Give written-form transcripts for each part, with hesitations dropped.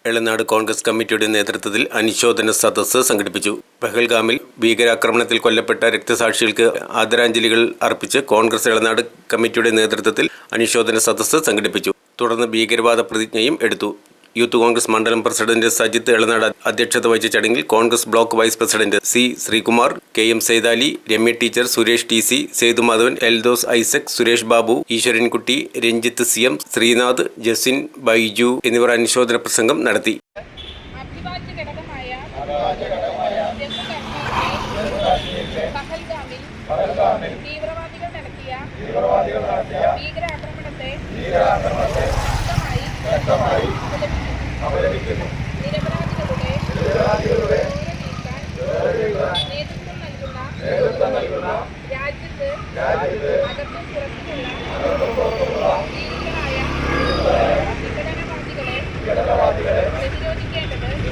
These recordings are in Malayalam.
എളനാട് കോൺഗ്രസ് കമ്മിറ്റിയുടെ നേതൃത്വത്തിൽ അനുശോചന സദസ്സ് സംഘടിപ്പിച്ചു. പഹൽഗാമിൽ ഭീകരാക്രമണത്തിൽ കൊല്ലപ്പെട്ട രക്തസാക്ഷികൾക്ക് ആദരാഞ്ജലികൾ അർപ്പിച്ച് കോൺഗ്രസ് എളനാട് കമ്മിറ്റിയുടെ നേതൃത്വത്തിൽ അനുശോചന സദസ്സ് സംഘടിപ്പിച്ചു. തുടർന്ന് ഭീകരവാദ പ്രതിജ്ഞയും എടുത്തു. യൂത്ത് കോൺഗ്രസ് മണ്ഡലം പ്രസിഡന്റ് സജിത്ത് എളനാട് അധ്യക്ഷത വഹിച്ച ചടങ്ങിൽ Congress block vice president C Sreekumar, KM Saithali, Ramya teacher, Suresh TC, Sethumadhavan, Eldhose Isaac, Suresh Babu, Eswarankutty, Ranjith CM, Sreenath, Jasin, Baiju എന്നിവർ അനുശോചന പ്രസംഗം നടത്തി. നിരപരാധികളുടെ നേതൃത്വം നൽകുന്ന രാജ്യത്ത് അകത്തും പുറത്തുമുള്ള ഭീകരമായ വിഘടനവാദികളെ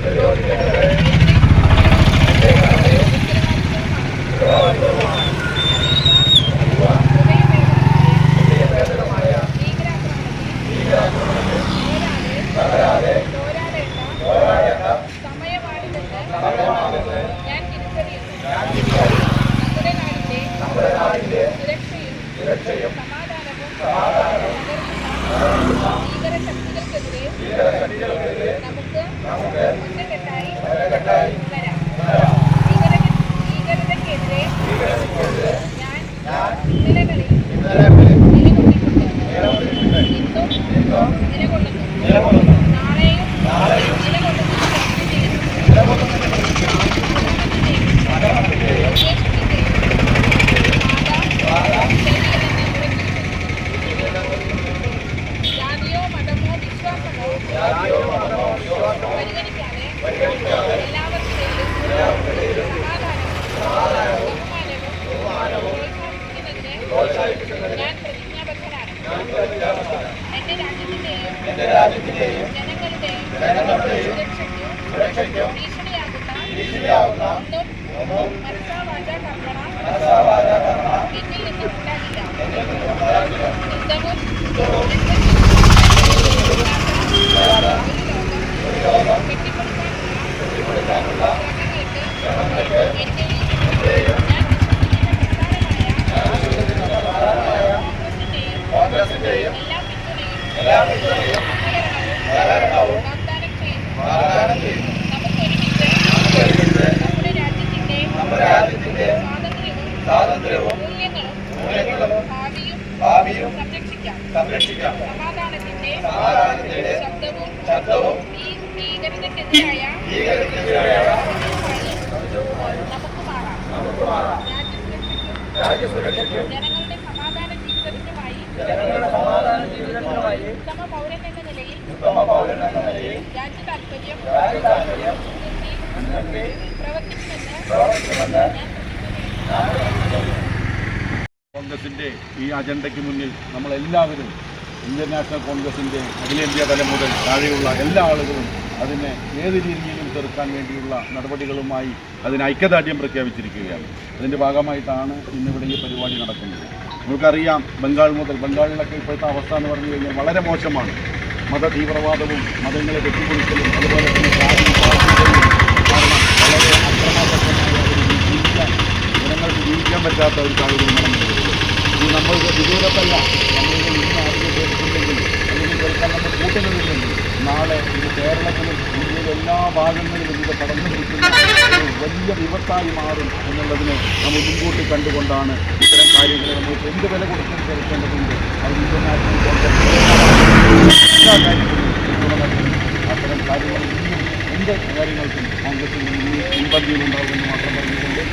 പ്രതിരോധിക്കേണ്ടത് സുരക്ഷയും സമാധാനവും ഭീകരശക്തികൾക്കെതിരെ നമുക്ക് ഒറ്റക്കെട്ടായി വരാം. ഭീകരതയ്ക്കെതിരെ ഞാൻ നിലകളിൽ ഇന്നും നിലകൊള്ളുന്നു. നാളെയും പരിഗണിക്കാതെ എല്ലാവർക്കിടയിലും സമാധാനവും പ്രോത്സാഹിപ്പിക്കുന്നതിന് ഞാൻ പ്രതിജ്ഞാബദ്ധനാണ്. എന്റെ രാജ്യത്തിന്റെയും ജനങ്ങളുടെയും സുരക്ഷയ്ക്കും ഭീഷണിയാകുന്ന ഒന്നും മനസ്സാവാച കർമ്മണ എന്നിൽ നിന്നും ഉണ്ടാകില്ല. സ്വാതന്ത്ര്യവും മൂല്യങ്ങളും ഭാവിയും സംരക്ഷിക്കാം. സമാധാനത്തിന്റെ ശബ്ദവും ഈ ഭീകരതയ്ക്കെതിരായ നമുക്ക് മാറാം. രാജ്യസുരക്ഷയ്ക്കും ജനങ്ങളുടെ സമാധാന ജീവിതത്തിനുമായി ഉത്തമ പൗരൻ എന്ന നിലയിൽ രാജ്യ താൽപര്യം പ്രവർത്തിക്കുമെന്ന് കോൺഗ്രസിൻ്റെ ഈ അജണ്ടയ്ക്ക് മുന്നിൽ നമ്മളെല്ലാവരും ഇന്ത്യൻ നാഷണൽ കോൺഗ്രസിൻ്റെ അഖിലേന്ത്യാ തലം മുതൽ താഴെയുള്ള എല്ലാ ആളുകളും അതിനെ ഏത് രീതിയിലും ചെറുക്കാൻ വേണ്ടിയുള്ള നടപടികളുമായി അതിന് ഐക്യദാർഢ്യം പ്രഖ്യാപിച്ചിരിക്കുകയാണ്. അതിൻ്റെ ഭാഗമായിട്ടാണ് ഇന്നിവിടെ ഈ പരിപാടി നടക്കുന്നത്. നമുക്കറിയാം, ബംഗാളിലൊക്കെ ഇപ്പോഴത്തെ അവസ്ഥ എന്ന് പറഞ്ഞു കഴിഞ്ഞാൽ വളരെ മോശമാണ്. മതതീവ്രവാദവും മതങ്ങളെ വെട്ടിപ്പൊളിക്കലും അതുപോലെ തന്നെ കാരണം വളരെ അക്രമാസക്തമായ ജനങ്ങൾക്ക് ജീവിക്കാൻ പറ്റാത്ത ഒരു സാഹചര്യം നടന്നിട്ടുണ്ട്. ഇത് നമ്മൾ വിദൂരത്തല്ല, നമ്മളിൽ ഇന്ന് ആദ്യം കേട്ടിട്ടുണ്ടെങ്കിൽ അല്ലെങ്കിൽ കേൾക്കാൻ നമ്മൾ കൂട്ടുന്നില്ലെങ്കിൽ നാളെ ഇത് കേരളത്തിലും ഇന്ത്യയിലെ എല്ലാ ഭാഗങ്ങളിലും ഇത് കടന്നു പിടിക്കുന്ന ഒരു വലിയ വിപത്തായി മാറും എന്നുള്ളതിനെ നമ്മൾ മുൻകൂട്ടി കണ്ടുകൊണ്ടാണ് ഇത്തരം കാര്യങ്ങളെ നമുക്ക് എന്ത് വില കൊടുക്കാൻ കേൾക്കേണ്ടതുണ്ട്. അത് ഇന്ത്യൻ കോൺഗ്രസ് എല്ലാ കാര്യത്തിലും അത്തരം കാര്യങ്ങൾ ഇന്നും എന്ത് കാര്യങ്ങൾക്കും കോൺഗ്രസിൽ നിന്ന് മുൻപന്തിയിലുണ്ടാകുമെന്ന് മാത്രം പറഞ്ഞുകൊണ്ട്